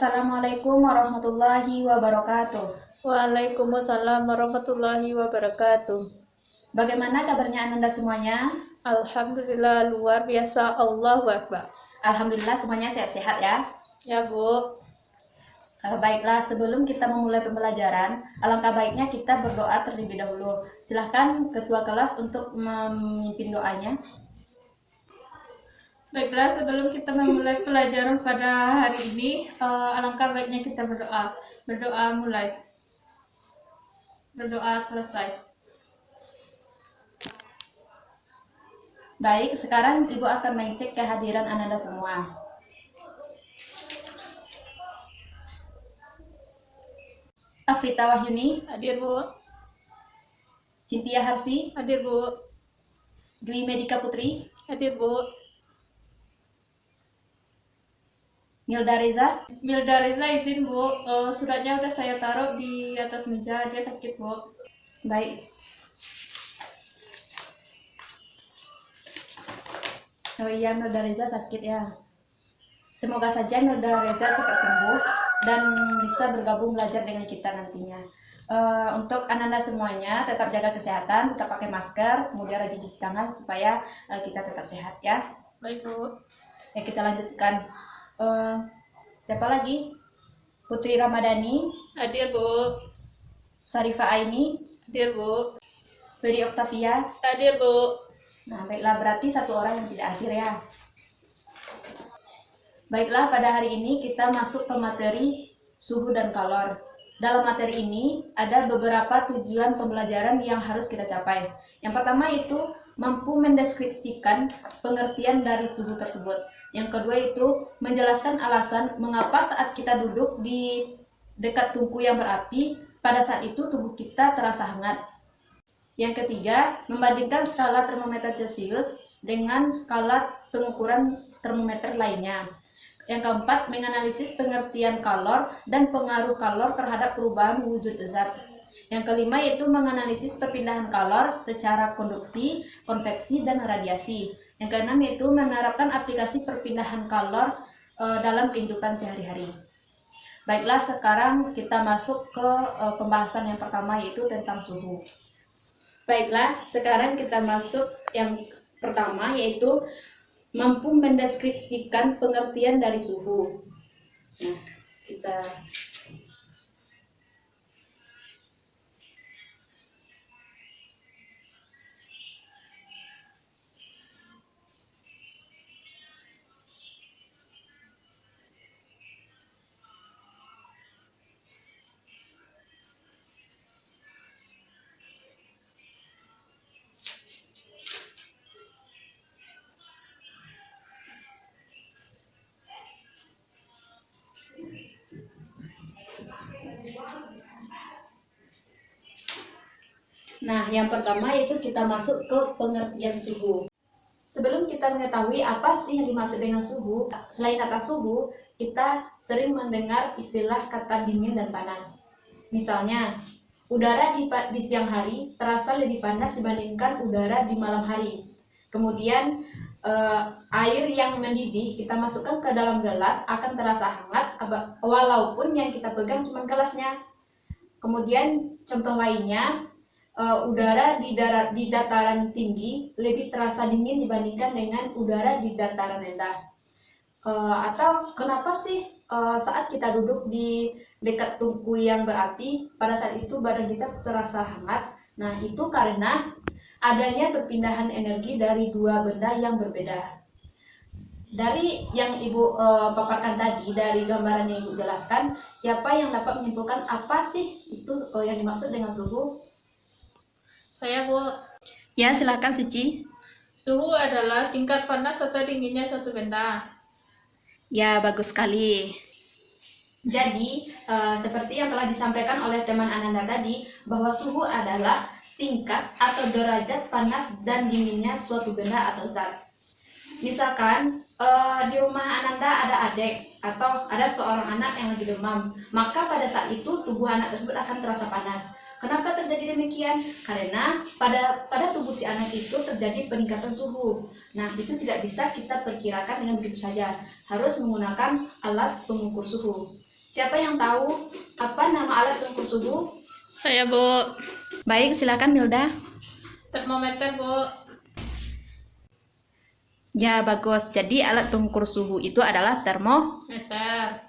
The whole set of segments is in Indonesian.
Assalamualaikum warahmatullahi wabarakatuh. Waalaikumsalam warahmatullahi wabarakatuh. Bagaimana kabarnya Ananda semuanya? Alhamdulillah luar biasa, Allahu Akbar. Alhamdulillah semuanya sehat-sehat ya. Ya Bu. Baiklah, sebelum kita memulai pembelajaran, alangkah baiknya kita berdoa terlebih dahulu. Silahkan ketua kelas untuk memimpin doanya. Baiklah, sebelum kita memulai pelajaran pada hari ini, alangkah baiknya kita berdoa. Berdoa mulai. Berdoa selesai. Baik, sekarang Ibu akan mengecek kehadiran Ananda semua. Afrita Wahyuni, Hadir Bu. Cynthia Harsi, Hadir Bu. Dwi Medika Putri, Hadir Bu. Milda Reza, Milda Reza izin Bu, suratnya udah saya taruh di atas meja, dia sakit Bu. Baik. Oh iya, Milda Reza sakit ya. Semoga saja Milda Reza cepat sembuh dan bisa bergabung belajar dengan kita nantinya. Untuk Ananda semuanya, tetap jaga kesehatan, tetap pakai masker, kemudian rajin cuci tangan supaya kita tetap sehat ya. Baik Bu. Ya, kita lanjutkan. Siapa lagi? Putri Ramadhani, Hadir Bu. Sarifa Aini, Hadir Bu. Ferry Octavia. Hadir Bu. Nah, baiklah, berarti satu orang yang tidak hadir ya. Baiklah, pada hari ini kita masuk ke materi suhu dan kalor. Dalam materi ini ada beberapa tujuan pembelajaran yang harus kita capai. Yang pertama itu mampu mendeskripsikan pengertian dari suhu tersebut. Yang kedua itu menjelaskan alasan mengapa saat kita duduk di dekat tungku yang berapi, pada saat itu tubuh kita terasa hangat. Yang ketiga, membandingkan skala termometer Celcius dengan skala pengukuran termometer lainnya. Yang keempat, menganalisis pengertian kalor dan pengaruh kalor terhadap perubahan wujud zat. Yang kelima yaitu menganalisis perpindahan kalor secara konduksi, konveksi, dan radiasi. Yang keenam yaitu menerapkan aplikasi perpindahan kalor dalam kehidupan sehari-hari. Baiklah, sekarang kita masuk ke pembahasan yang pertama yaitu tentang suhu. Baiklah, sekarang kita masuk yang pertama yaitu mampu mendeskripsikan pengertian dari suhu. Nah, kita Nah, yang pertama yaitu kita masuk ke pengertian suhu. Sebelum kita mengetahui apa sih yang dimaksud dengan suhu, selain kata suhu, kita sering mendengar istilah kata dingin dan panas. Misalnya, udara di siang hari terasa lebih panas dibandingkan udara di malam hari. Kemudian, air yang mendidih kita masukkan ke dalam gelas akan terasa hangat walaupun yang kita pegang cuma gelasnya. Kemudian, contoh lainnya, udara di dataran tinggi lebih terasa dingin dibandingkan dengan udara di dataran rendah. Atau kenapa sih saat kita duduk di dekat tungku yang berapi, pada saat itu badan kita terasa hangat? Nah, itu karena adanya perpindahan energi dari dua benda yang berbeda. Dari yang Ibu paparkan tadi, dari gambaran yang Ibu jelaskan, siapa yang dapat menyimpulkan apa sih itu yang dimaksud dengan suhu? Saya Bu. Ya, silakan Suci. Suhu adalah tingkat panas atau dinginnya suatu benda. Ya, bagus sekali. Jadi, seperti yang telah disampaikan oleh teman Ananda tadi, bahwa suhu adalah tingkat atau derajat panas dan dinginnya suatu benda atau zat. Misalkan, di rumah Ananda ada adik atau ada seorang anak yang lagi demam, maka pada saat itu tubuh anak tersebut akan terasa panas. Kenapa terjadi demikian? Karena pada tubuh si anak itu terjadi peningkatan suhu. Nah, itu tidak bisa kita perkirakan dengan begitu saja. Harus menggunakan alat pengukur suhu. Siapa yang tahu apa nama alat pengukur suhu? Saya, Bu. Baik, silakan Milda. Termometer, Bu. Ya, bagus. Jadi alat pengukur suhu itu adalah Meter.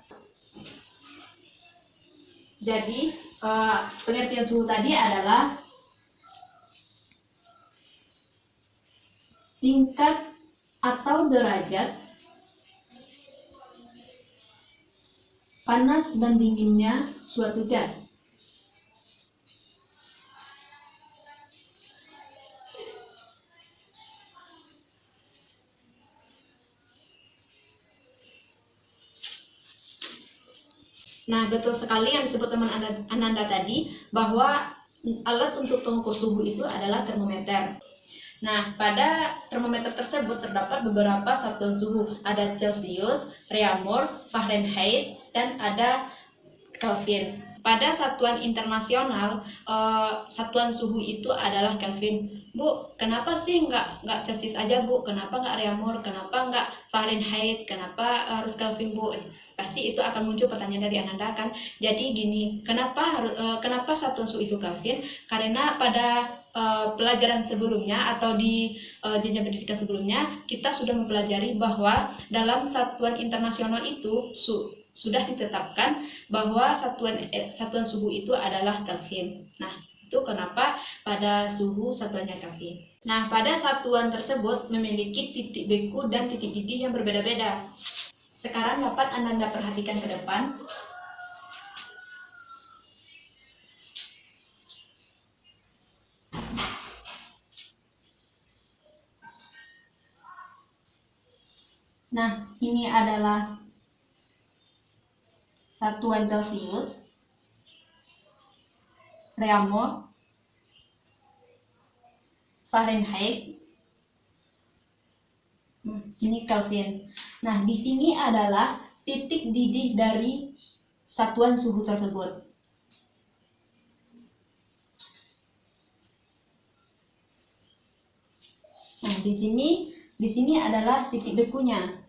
Jadi pengertian suhu tadi adalah tingkat atau derajat panas dan dinginnya suatu zat. Nah, betul sekali yang disebut teman Ananda tadi, bahwa alat untuk pengukur suhu itu adalah termometer. Nah, pada termometer tersebut terdapat beberapa satuan suhu. Ada Celcius, Reaumur, Fahrenheit, dan ada Kelvin. Pada satuan internasional, satuan suhu itu adalah Kelvin. Bu, kenapa sih nggak Celcius aja, Bu? Kenapa nggak Reaumur? Kenapa nggak Fahrenheit? Kenapa harus Kelvin, Bu? Pasti itu akan muncul pertanyaan dari Ananda kan. Jadi gini, kenapa satuan suhu itu Kelvin? Karena pada pelajaran sebelumnya atau di jenjang pendidikan sebelumnya kita sudah mempelajari bahwa dalam satuan internasional itu sudah ditetapkan bahwa satuan suhu itu adalah Kelvin. Nah, itu kenapa pada suhu satuannya Kelvin. Nah, pada satuan tersebut memiliki titik beku dan titik didih yang berbeda-beda. Sekarang dapat Ananda perhatikan ke depan. Nah, ini adalah satuan Celcius, Reaumur, Fahrenheit. Ini Kelvin. Nah, di sini adalah titik didih dari satuan suhu tersebut. Nah, di sini adalah titik bekunya.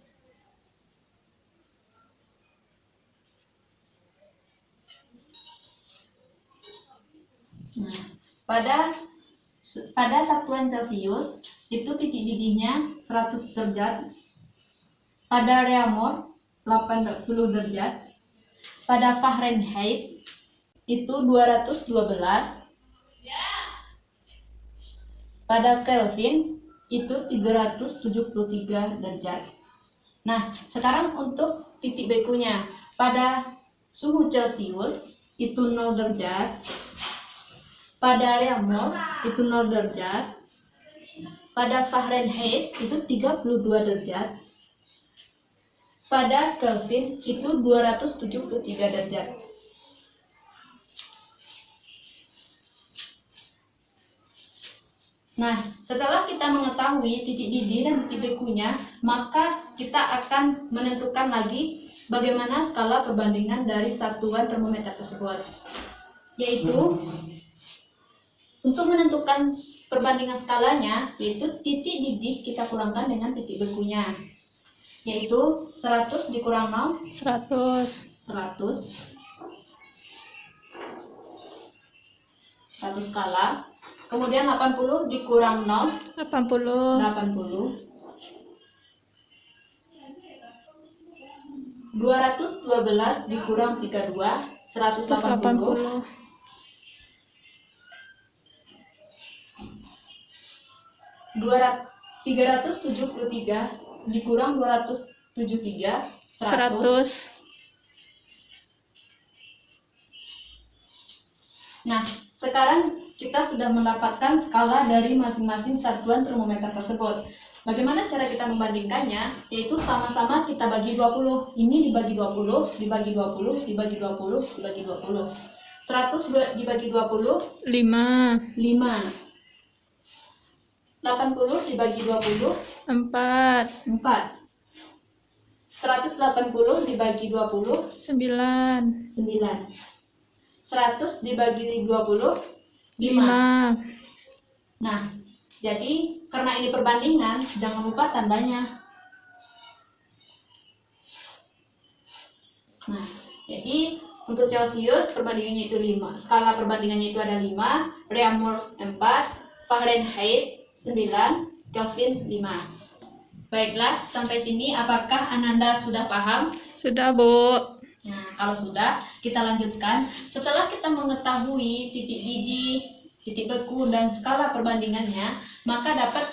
Nah, pada satuan Celcius itu titik didihnya 100 derajat, pada Reaumur 80 derajat, pada Fahrenheit itu 212, pada Kelvin itu 373 derajat. Nah, sekarang untuk titik bekunya. Pada suhu Celcius itu 0 derajat, pada Reaumur itu 0 derajat, pada Fahrenheit itu 32 derajat, pada Kelvin itu 273 derajat. Nah, setelah kita mengetahui titik didih dan titik bekunya, maka kita akan menentukan lagi bagaimana skala perbandingan dari satuan termometer tersebut. Yaitu untuk menentukan perbandingan skalanya, yaitu titik didih kita kurangkan dengan titik bekunya. Yaitu 100 dikurang 0, 100. 100 skala. Kemudian 80 dikurang 0, 80. 80. 212 dikurang 32, 180. 373 dikurang 273, 100. 100. Nah, sekarang kita sudah mendapatkan skala dari masing-masing satuan termometer tersebut. Bagaimana cara kita membandingkannya? Yaitu sama-sama kita bagi 20. Ini dibagi 20, dibagi 20, dibagi 20, dibagi 20. 100 dibagi 20, 5. 5. 80 dibagi 20, 4. 4. 180 dibagi 20, 9. 9. 100 dibagi 20, 5. 5. Nah, jadi karena ini perbandingan, jangan lupa tandanya. Nah, Jadi untuk Celcius perbandingannya itu 5. Skala perbandingannya itu ada 5, Reaumur 4, Fahrenheit 9, Kelvin 5. Baiklah, sampai sini apakah Ananda sudah paham? Sudah, Bu. Nah, kalau sudah, kita lanjutkan. Setelah kita mengetahui titik didih, titik beku, dan skala perbandingannya, maka dapat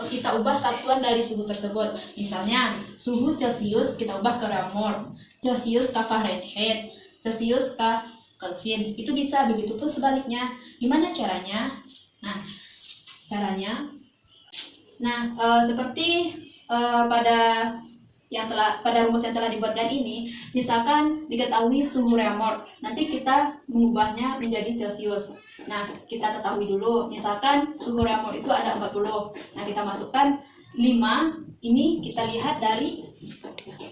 kita ubah satuan dari suhu tersebut. Misalnya, suhu Celcius kita ubah ke Reaumur, Celcius ke Fahrenheit, Celcius ke Kelvin. Itu bisa, begitupun sebaliknya. Gimana caranya? Seperti pada rumus yang telah dibuatkan ini, misalkan diketahui suhu Reaumur, nanti kita mengubahnya menjadi Celcius. Nah, kita ketahui dulu, misalkan suhu Reaumur itu ada 40. Nah, kita masukkan 5, ini kita lihat dari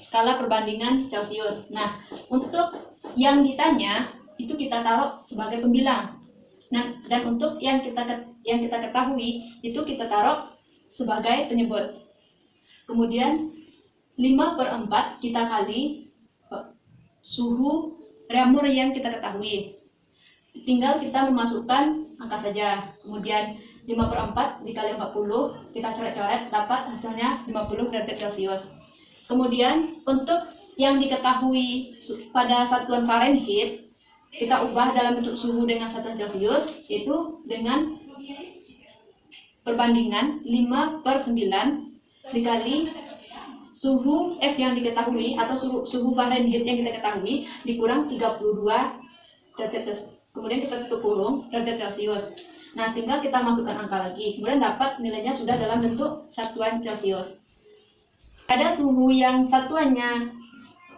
skala perbandingan Celcius. Nah, untuk yang ditanya itu kita taruh sebagai pembilang. Nah, dan untuk yang kita ketahui itu kita taruh sebagai penyebut. Kemudian 5/4 kita kali suhu Reaumur yang kita ketahui. Tinggal kita memasukkan angka saja. Kemudian 5/4 dikali 40, kita coret-coret, dapat hasilnya 50 derajat Celcius. Kemudian untuk yang diketahui pada satuan Fahrenheit, kita ubah dalam bentuk suhu dengan satuan Celcius, yaitu dengan perbandingan 5/9 dikali suhu F yang diketahui atau suhu Fahrenheit yang kita ketahui dikurang 32 derajat Celcius. Kemudian kita tutup kurung derajat Celcius. Nah, tinggal kita masukkan angka lagi. Kemudian dapat nilainya sudah dalam bentuk satuan Celcius. Ada suhu yang satuannya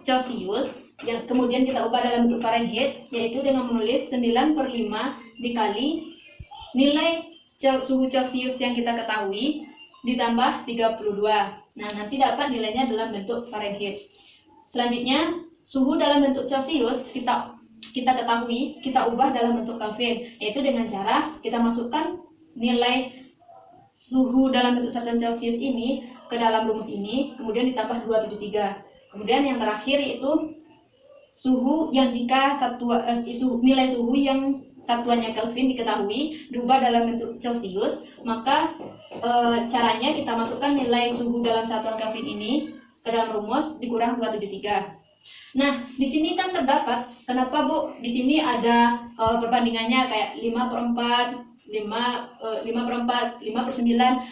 Celcius yang kemudian kita ubah dalam bentuk Fahrenheit, yaitu dengan menulis 9/5 dikali nilai suhu Celcius yang kita ketahui ditambah 32. Nah, nanti dapat nilainya dalam bentuk Fahrenheit. Selanjutnya, suhu dalam bentuk Celcius kita ketahui, kita ubah dalam bentuk Kelvin, yaitu dengan cara kita masukkan nilai suhu dalam bentuk satuan Celcius ini ke dalam rumus ini, kemudian ditambah 273. Kemudian yang terakhir yaitu suhu yang jika nilai suhu yang satuannya Kelvin diketahui diubah dalam bentuk Celcius, maka caranya kita masukkan nilai suhu dalam satuan Kelvin ini ke dalam rumus dikurang 273. Nah, di sini kan terdapat, kenapa Bu? Di sini ada perbandingannya kayak 5/4, 5/4, 5/9,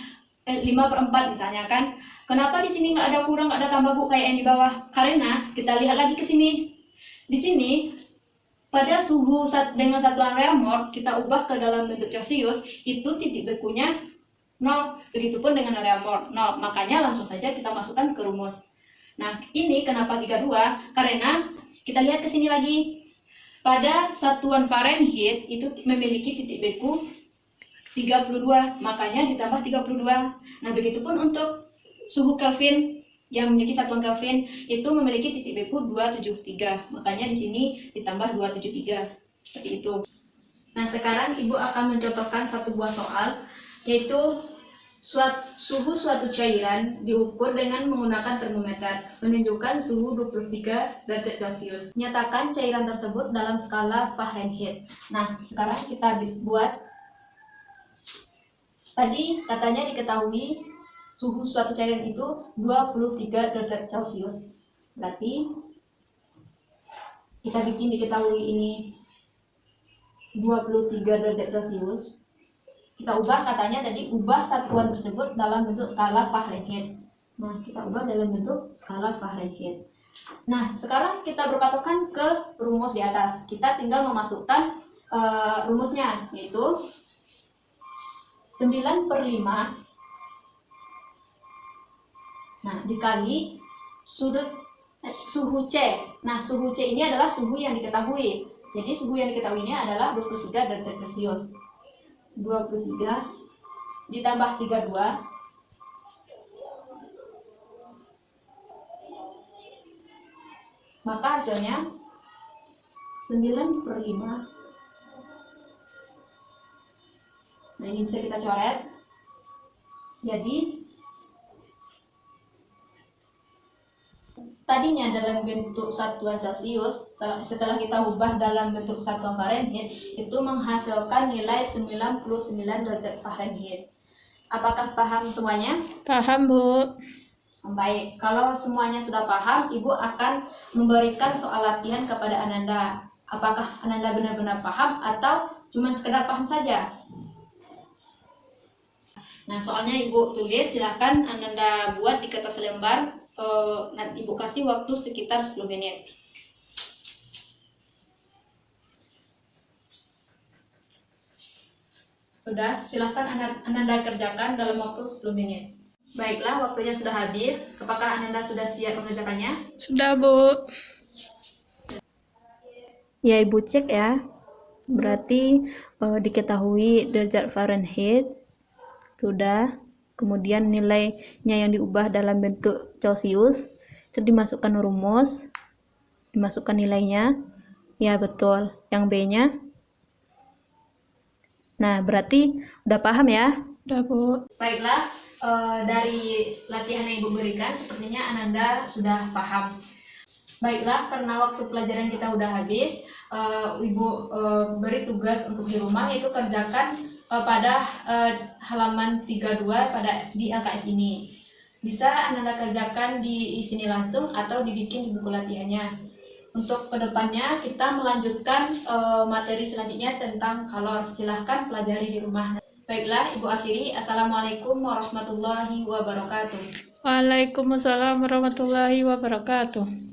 5/4 misalnya kan. Kenapa di sini nggak ada kurang, nggak ada tambah Bu kayak yang di bawah? Karena kita lihat lagi ke sini. Di sini pada suhu dengan satuan Reaumur kita ubah ke dalam bentuk Celcius, itu titik bekunya 0. Begitupun dengan Reaumur 0. Makanya langsung saja kita masukkan ke rumus. Nah, ini kenapa 32? Karena kita lihat ke sini lagi. Pada satuan Fahrenheit itu memiliki titik beku 32, makanya ditambah 32. Nah, begitupun untuk suhu Kelvin yang memiliki satuan Kelvin itu memiliki titik beku 273, makanya di sini ditambah 273. Seperti itu. Nah, sekarang Ibu akan mencontohkan satu buah soal, yaitu suhu suatu cairan diukur dengan menggunakan termometer, menunjukkan suhu 23 derajat Celcius. Nyatakan cairan tersebut dalam skala Fahrenheit. Nah, sekarang kita buat. Tadi katanya diketahui suhu suatu cairan itu 23 derajat Celcius. Berarti kita bikin diketahui ini 23 derajat Celcius. Kita ubah, katanya tadi ubah satuan tersebut dalam bentuk skala Fahrenheit. Nah, kita ubah dalam bentuk skala Fahrenheit. Nah, sekarang kita berpatokan ke rumus di atas. Kita tinggal memasukkan rumusnya, yaitu 9/5. Nah, dikali suhu C. Nah, suhu C ini adalah suhu yang diketahui. Jadi, suhu yang diketahuinya adalah 23 derajat Celcius. 23 ditambah 32 maka hasilnya 9/5. Nah, ini bisa kita coret. Jadi tadinya dalam bentuk satuan Celcius, setelah kita ubah dalam bentuk satuan Fahrenheit, itu menghasilkan nilai 99 derajat Fahrenheit. Apakah paham semuanya? Paham, Bu. Baik, kalau semuanya sudah paham, Ibu akan memberikan soal latihan kepada Ananda. Apakah Ananda benar-benar paham atau cuma sekedar paham saja? Nah, soalnya Ibu tulis, silahkan Ananda buat di kertas lembar. Nanti Ibu kasih waktu sekitar 10 menit. Sudah, silahkan Ananda kerjakan dalam waktu 10 menit. Baiklah, waktunya sudah habis. Apakah Ananda sudah siap mengerjakannya? Sudah, Bu. Ya, Ibu cek ya. Berarti diketahui derajat Fahrenheit. Sudah. Kemudian nilainya yang diubah dalam bentuk Celcius. Itu dimasukkan rumus. Dimasukkan nilainya. Ya, betul. Yang B-nya. Nah, berarti udah paham ya? Sudah, Bu. Baiklah, dari latihan yang Ibu berikan, sepertinya Ananda sudah paham. Baiklah, karena waktu pelajaran kita udah habis, Ibu beri tugas untuk di rumah, yaitu kerjakan pada halaman 32 di LKS ini. Bisa Ananda kerjakan di sini langsung atau dibikin di buku latihannya. Untuk kedepannya kita melanjutkan materi selanjutnya tentang kalor. Silahkan pelajari di rumah. Baiklah, Ibu akhiri. Assalamualaikum warahmatullahi wabarakatuh. Waalaikumsalam warahmatullahi wabarakatuh.